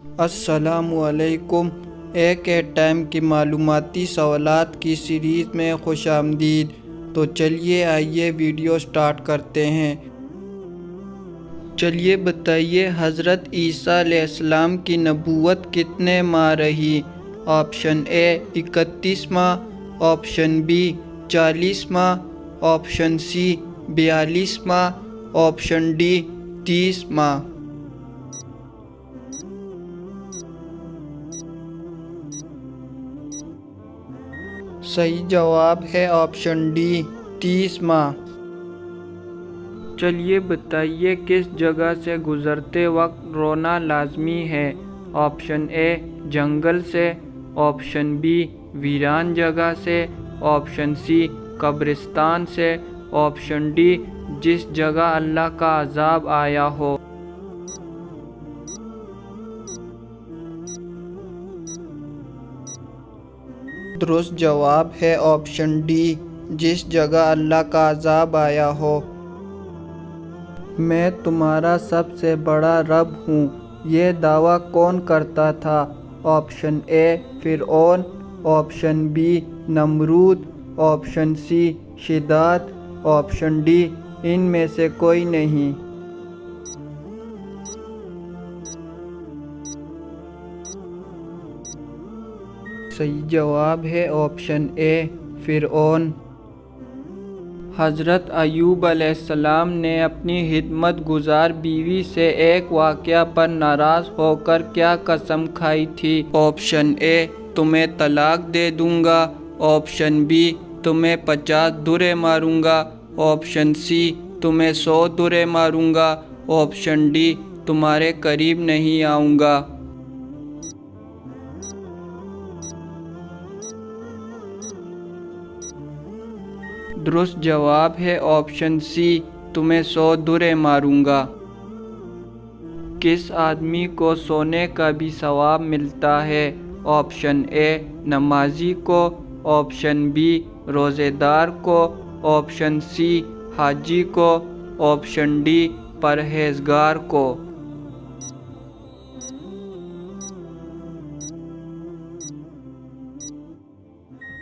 السلام علیکم۔ ایک ٹائم کی معلوماتی سوالات کی سیریز میں خوش آمدید۔ تو چلیے آئیے ویڈیو سٹارٹ کرتے ہیں۔ چلیے بتائیے حضرت عیسیٰ علیہ السلام کی نبوت کتنے ماہ رہی؟ آپشن اے 31 ماہ، آپشن بی 40 ماہ، آپشن سی 42 ماہ، آپشن ڈی 30 ماہ۔ صحیح جواب ہے آپشن ڈی 30 ماہ۔ چلیے بتائیے کس جگہ سے گزرتے وقت رونا لازمی ہے؟ آپشن اے جنگل سے، آپشن بی ویران جگہ سے، آپشن سی قبرستان سے، آپشن ڈی جس جگہ اللہ کا عذاب آیا ہو۔ درست جواب ہے آپشن ڈی جس جگہ اللہ کا عذاب آیا ہو۔ میں تمہارا سب سے بڑا رب ہوں، یہ دعویٰ کون کرتا تھا؟ آپشن اے فرعون، آپشن بی نمرود، آپشن سی شداد، آپشن ڈی ان میں سے کوئی نہیں۔ صحیح جواب ہے آپشن اے فرعون۔ حضرت ایوب علیہ السلام نے اپنی خدمت گزار بیوی سے ایک واقعہ پر ناراض ہو کر کیا قسم کھائی تھی؟ آپشن اے تمہیں طلاق دے دوں گا، آپشن بی تمہیں 50 درے ماروں گا، آپشن سی تمہیں 100 درے ماروں گا، آپشن ڈی تمہارے قریب نہیں آؤں گا۔ درست جواب ہے آپشن سی تمہیں 100 درے ماروں گا۔ کس آدمی کو سونے کا بھی ثواب ملتا ہے؟ آپشن اے نمازی کو، آپشن بی روزے دار کو، آپشن سی حاجی کو، آپشن ڈی پرہیزگار کو۔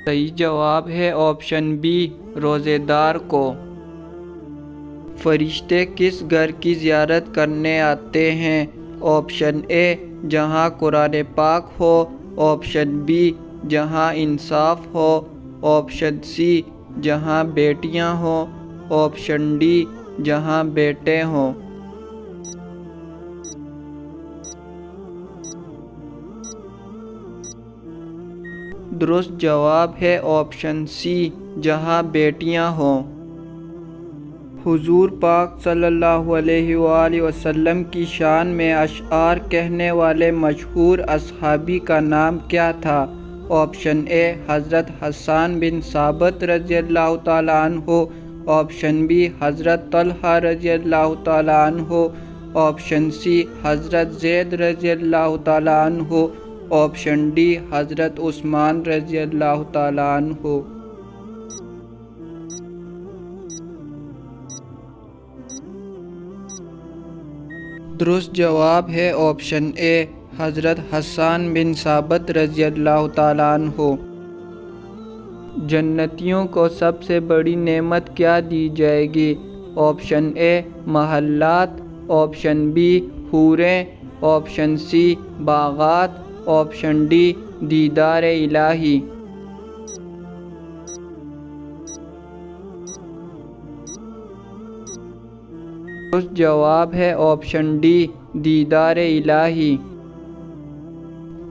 صحیح جواب ہے آپشن بی روزے دار کو۔ فرشتے کس گھر کی زیارت کرنے آتے ہیں؟ آپشن اے جہاں قرآن پاک ہو، آپشن بی جہاں انصاف ہو، آپشن سی جہاں بیٹیاں ہوں، آپشن ڈی جہاں بیٹے ہوں۔ درست جواب ہے آپشن سی جہاں بیٹیاں ہوں۔ حضور پاک صلی اللہ علیہ وآلہ وسلم کی شان میں اشعار کہنے والے مشہور اصحابی کا نام کیا تھا؟ آپشن اے حضرت حسان بن ثابت رضی اللہ تعالیٰ عنہ، آپشن بی حضرت طلحہ رضی اللہ تعالیٰ عنہ، آپشن سی حضرت زید رضی اللہ تعالیٰ عنہ، آپشن ڈی حضرت عثمان رضی اللہ تعالیٰ عنہ۔ درست جواب ہے آپشن اے حضرت حسان بن ثابت رضی اللہ تعالیٰ عنہ۔ جنتیوں کو سب سے بڑی نعمت کیا دی جائے گی؟ آپشن اے محلات، آپشن بی حوریں، آپشن سی باغات، آپشن ڈی دیدار الہی۔ درست جواب ہے آپشن ڈی دیدار الہی۔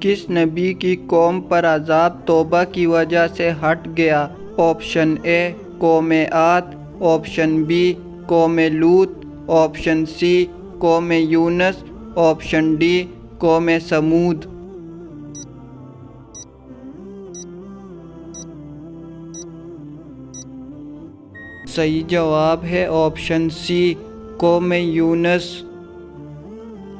کس نبی کی قوم پر عذاب توبہ کی وجہ سے ہٹ گیا؟ آپشن اے قوم عاد، آپشن بی قوم لوط، آپشن سی قوم یونس، آپشن ڈی قوم سمود۔ صحیح جواب ہے آپشن سی قوم یونس۔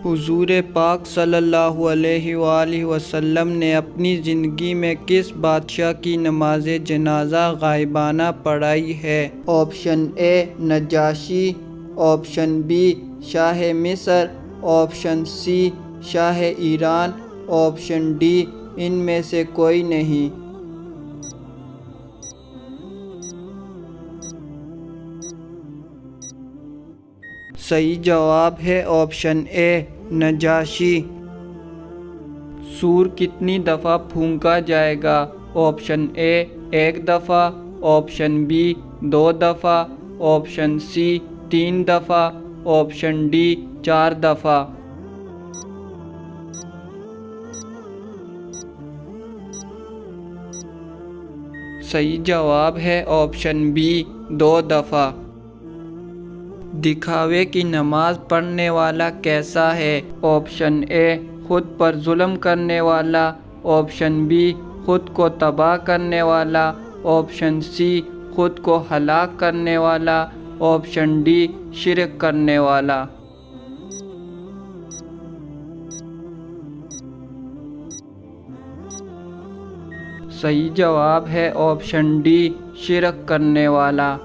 حضور پاک صلی اللہ علیہ وآلہ وسلم نے اپنی زندگی میں کس بادشاہ کی نماز جنازہ غائبانہ پڑھائی ہے؟ آپشن اے نجاشی، آپشن بی شاہ مصر، آپشن سی شاہ ایران، آپشن ڈی ان میں سے کوئی نہیں۔ صحیح جواب ہے آپشن اے نجاشی۔ سور کتنی دفعہ پھونکا جائے گا؟ آپشن اے 1 دفعہ، آپشن بی 2 دفعہ، آپشن سی 3 دفعہ، آپشن ڈی 4 دفعہ۔ صحیح جواب ہے آپشن بی 2 دفعہ۔ دکھاوے کی نماز پڑھنے والا کیسا ہے؟ آپشن اے خود پر ظلم کرنے والا، آپشن بی خود کو تباہ کرنے والا، آپشن سی خود کو ہلاک کرنے والا، آپشن ڈی شرک کرنے والا۔ صحیح جواب ہے آپشن ڈی شرک کرنے والا۔